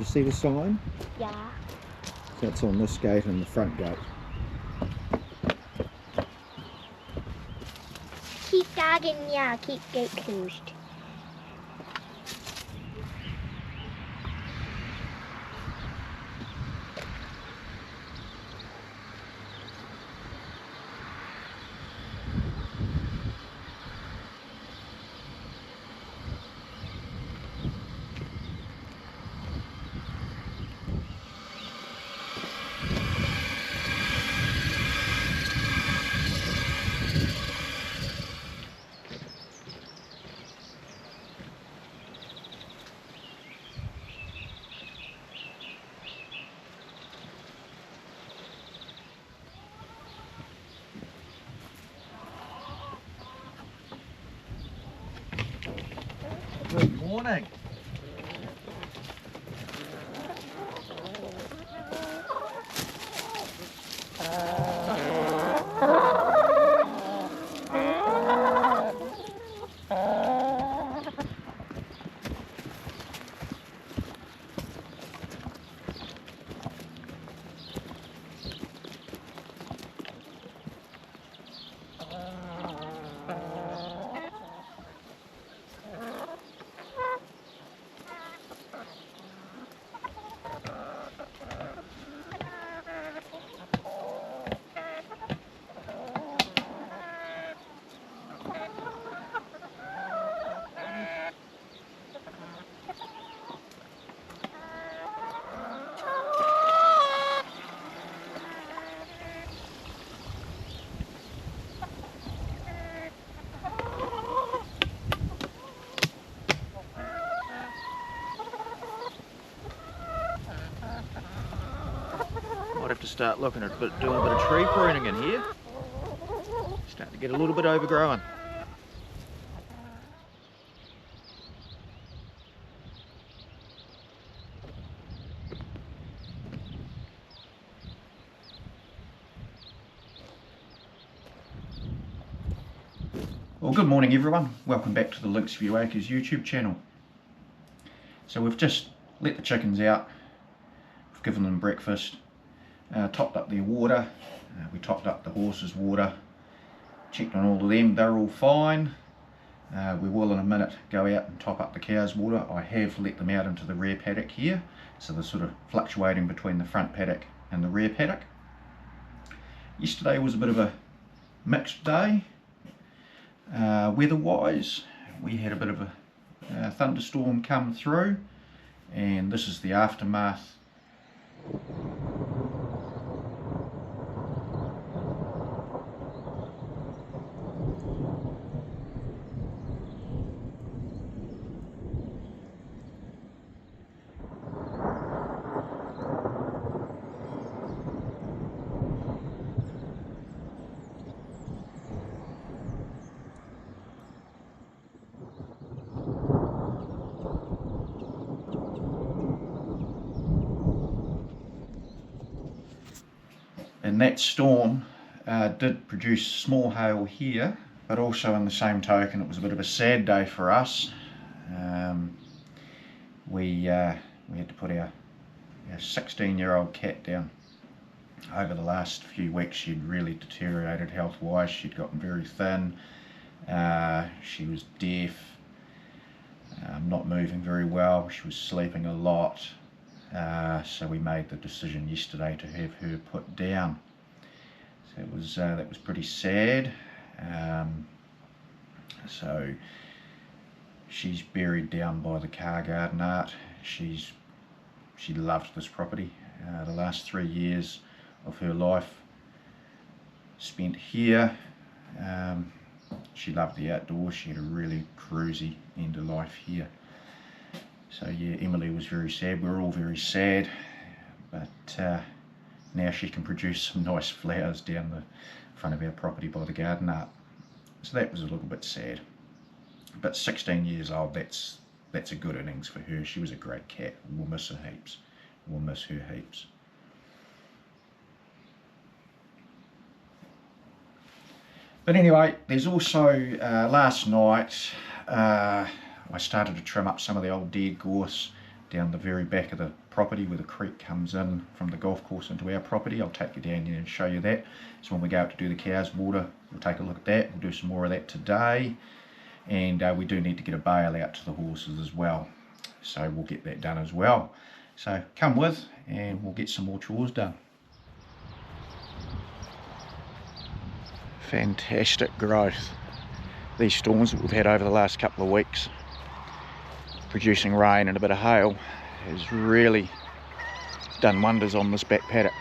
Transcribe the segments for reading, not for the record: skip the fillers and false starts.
You see the sign? Yeah. That's on this gate and the front gate. Keep garden, yeah, keep gate closed. Good morning. Might have to start looking at doing a bit of tree pruning in here. Starting to get a little bit overgrown. Well, good morning everyone. Welcome back to the Lynx View Acres YouTube channel. So we've just let the chickens out. We've given them breakfast. Topped up their water. We topped up the horses' water. Checked on all of them. They're all fine. We will in a minute go out and top up the cows' water. I have let them out into the rear paddock here. So they're sort of fluctuating between the front paddock and the rear paddock. Yesterday was a bit of a mixed day. Weather-wise, we had a bit of a thunderstorm come through, and this is the aftermath. And that storm did produce small hail here, but also in the same token it was a bit of a sad day for us. We had to put our 16-year-old cat down. Over the last few weeks she'd really deteriorated health-wise. She'd gotten very thin, she was deaf, not moving very well, she was sleeping a lot. So we made the decision yesterday to have her put down. So that was pretty sad. So she's buried down by the car garden art. She loved this property. The last 3 years of her life spent here. She loved the outdoors. She had a really cruisy end of life here. So yeah, Emily was very sad. We were all very sad, but now she can produce some nice flowers down the front of our property by the garden art. So that was a little bit sad. But 16 years old, that's a good innings for her. She was a great cat. We'll miss her heaps. We'll miss her heaps. But anyway, there's also last night I started to trim up some of the old dead gorse down the very back of the property where the creek comes in from the golf course into our property. I'll take you down there and show you that. So when we go out to do the cows water, we'll take a look at that. We'll do some more of that today, and we do need to get a bale out to the horses as well, so we'll get that done as well. So come with and we'll get some more chores done. Fantastic growth. These storms that we've had over the last couple of weeks, producing rain and a bit of hail, has really done wonders on this back paddock.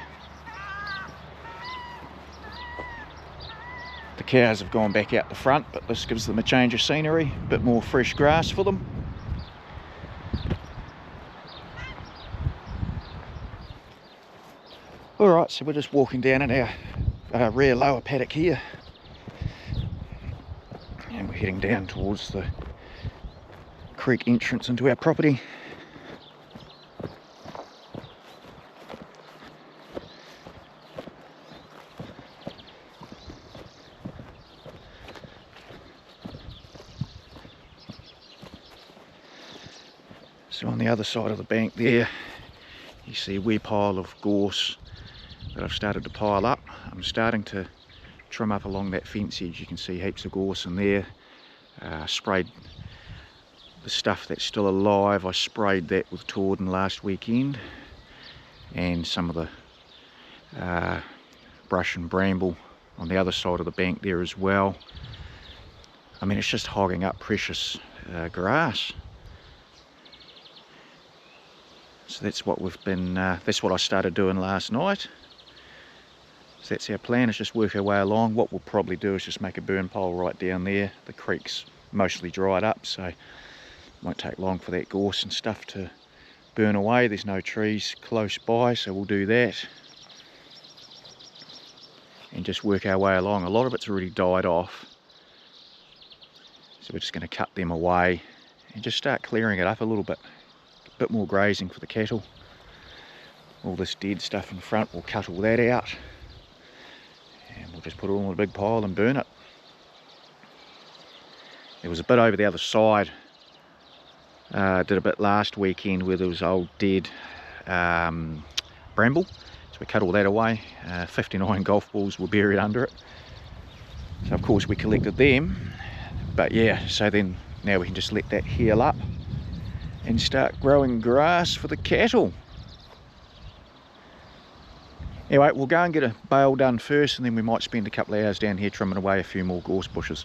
The cows have gone back out the front, but this gives them a change of scenery, a bit more fresh grass for them. Alright, so we're just walking down in our rear lower paddock here, and we're heading down towards the creek entrance into our property. So on the other side of the bank there, you see a wee pile of gorse that I've started to pile up. I'm starting to trim up along that fence edge. You can see heaps of gorse in there. Sprayed the stuff that's still alive, I sprayed that with Torden last weekend, and some of the brush and bramble on the other side of the bank there as well. I mean, it's just hogging up precious grass. So that's what we've been, that's what I started doing last night. So that's our plan, is just work our way along. What we'll probably do is just make a burn pile right down there. The creek's mostly dried up, so it won't take long for that gorse and stuff to burn away. There's no trees close by, so we'll do that and just work our way along. A lot of it's already died off, so we're just going to cut them away and just start clearing it up a little bit. A bit more grazing for the cattle. All this dead stuff in front, we'll cut all that out, and we'll just put it all in a big pile and burn it. There was a bit over the other side, did a bit last weekend where there was old dead bramble, so we cut all that away. 59 golf balls were buried under it, so of course we collected them. But yeah, so then now we can just let that heal up and start growing grass for the cattle. Anyway, we'll go and get a bale done first, and then we might spend a couple of hours down here trimming away a few more gorse bushes.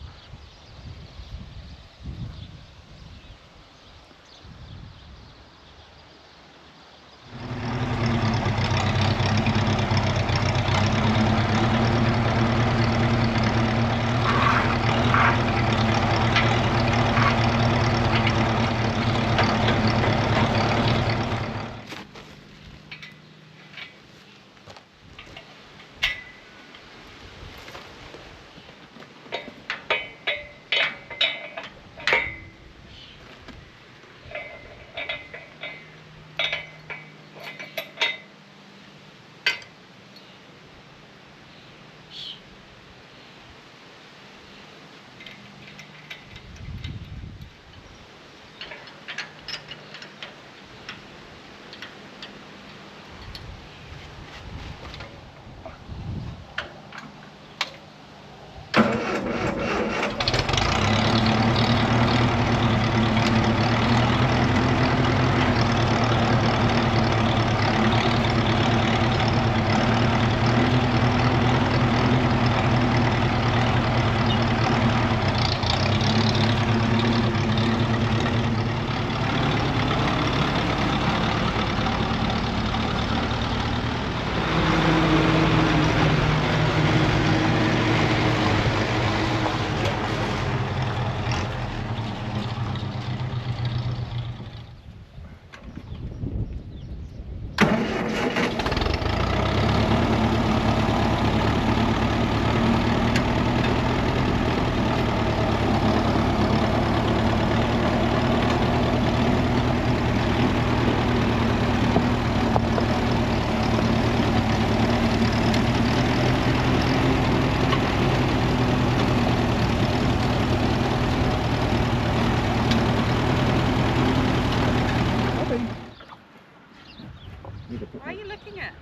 Need to put What are you looking at?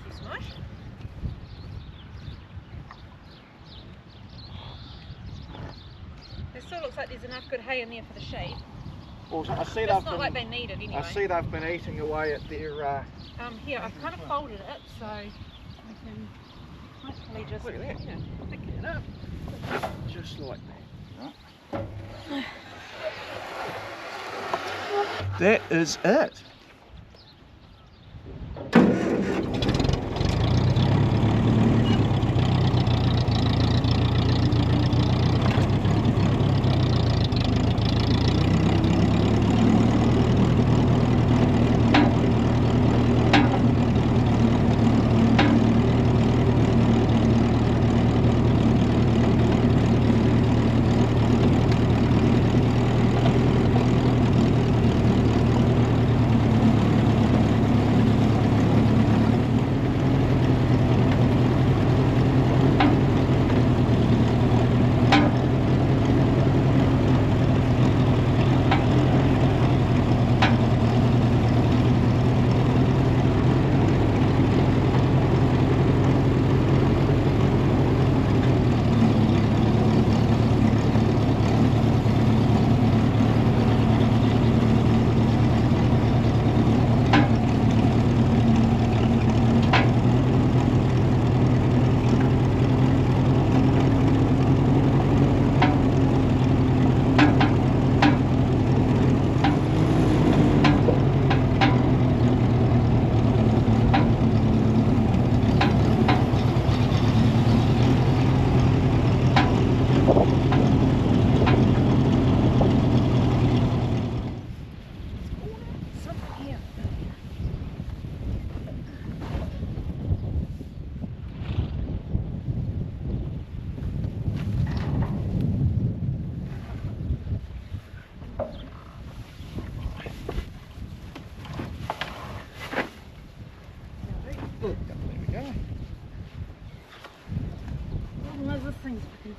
See smush? It still looks like there's enough good hay in there for the sheep. Well, I see It's not like they need it anyway. I see they've been eating away at their. Here, I've kind of folded it so I can hopefully just Look at that. pick it up. Just like that. That is it.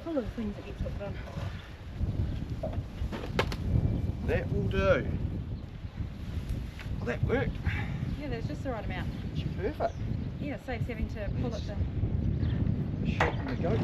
Full of things that get put on. That will do. Well, that worked. Yeah, that's just the right amount. It's perfect. Yeah, saves having to pull it down. Sheep and the goat.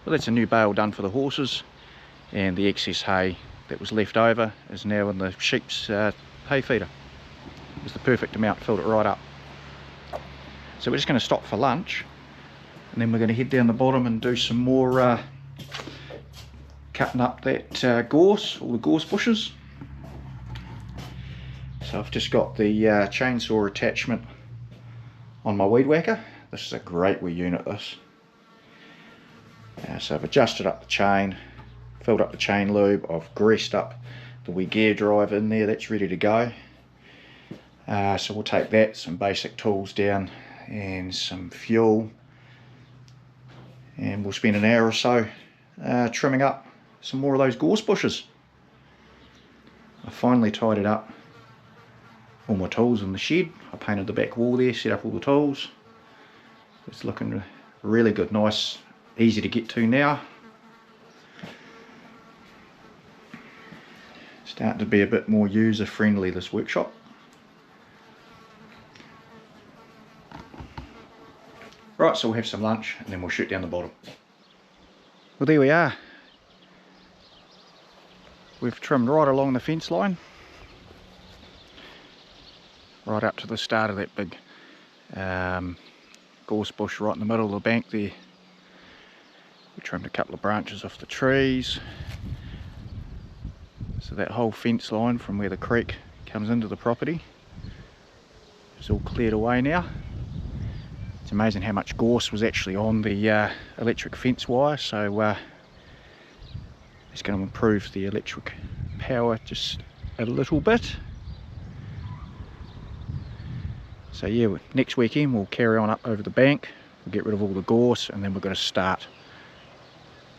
Well, that's a new bale done for the horses, and the excess hay that was left over is now in the sheep's hay feeder. It was the perfect amount, filled it right up. So we're just going to stop for lunch, and then we're going to head down the bottom and do some more cutting up that gorse, all the gorse bushes. So I've just got the chainsaw attachment on my weed whacker. This is a great wee unit, this. So I've adjusted up the chain, filled up the chain lube, I've greased up the wee gear drive in there, that's ready to go. So we'll take that, some basic tools down and some fuel, and we'll spend an hour or so trimming up some more of those gorse bushes. I finally tidied up all my tools in the shed. I painted the back wall there, set up all the tools. It's looking really good, nice, easy to get to now. Starting to be a bit more user friendly, this workshop. Right, so we'll have some lunch and then we'll shoot down the bottom. Well, there we are. We've trimmed right along the fence line, right up to the start of that big gorse bush right in the middle of the bank there. We trimmed a couple of branches off the trees. So that whole fence line from where the creek comes into the property is all cleared away now. It's amazing how much gorse was actually on the electric fence wire, so it's going to improve the electric power just a little bit. So yeah, next weekend we'll carry on up over the bank, we'll get rid of all the gorse, and then we're going to start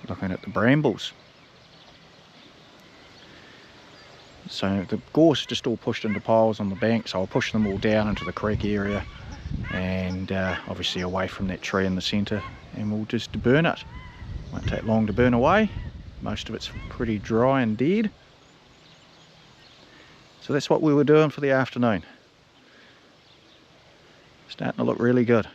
looking at the brambles. So the gorse is just all pushed into piles on the bank, so I'll push them all down into the creek area and obviously away from that tree in the centre, and we'll just burn it. Won't take long to burn away, most of it's pretty dry and dead. So that's what we were doing for the afternoon. Starting to look really good.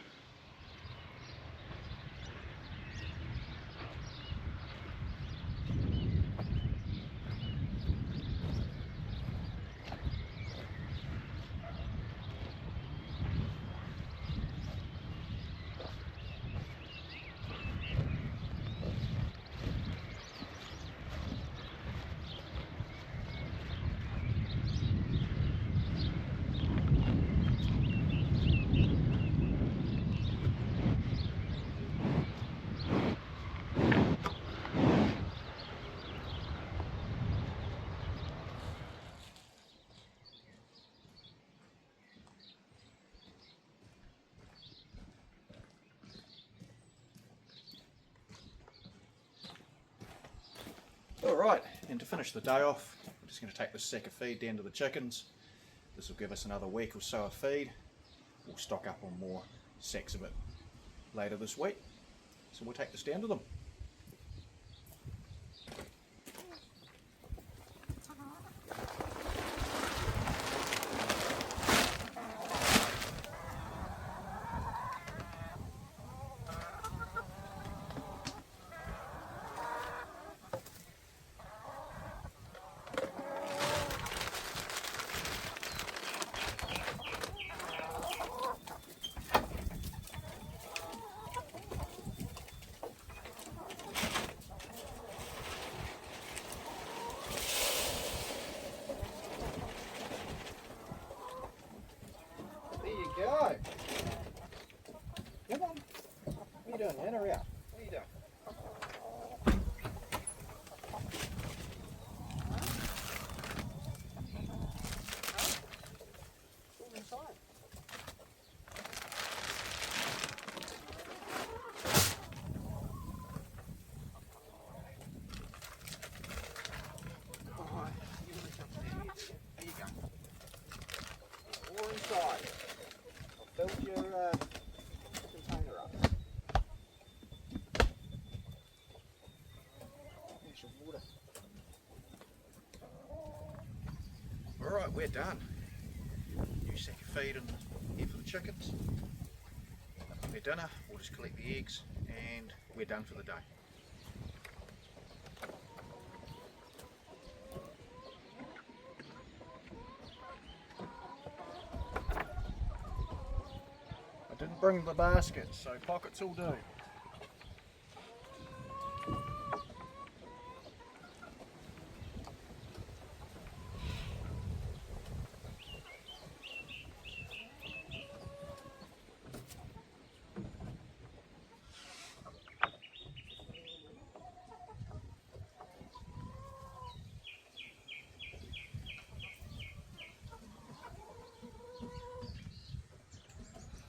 Alright, and to finish the day off, I'm just going to take this sack of feed down to the chickens. This will give us another week or so of feed. We'll stock up on more sacks of it later this week. So we'll take this down to them. Go. Come on. What are you doing, in or out? What are you doing? Go inside. Alright, you're going to come down. There you go. Or inside. Fill your container up. There's some water. Alright, we're done. New sack of feed in here for the chickens. Their dinner, we'll just collect the eggs and we're done for the day. Didn't bring the basket, so pockets will do.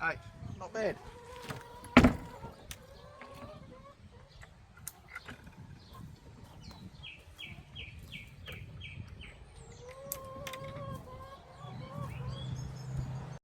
Hey, not bad.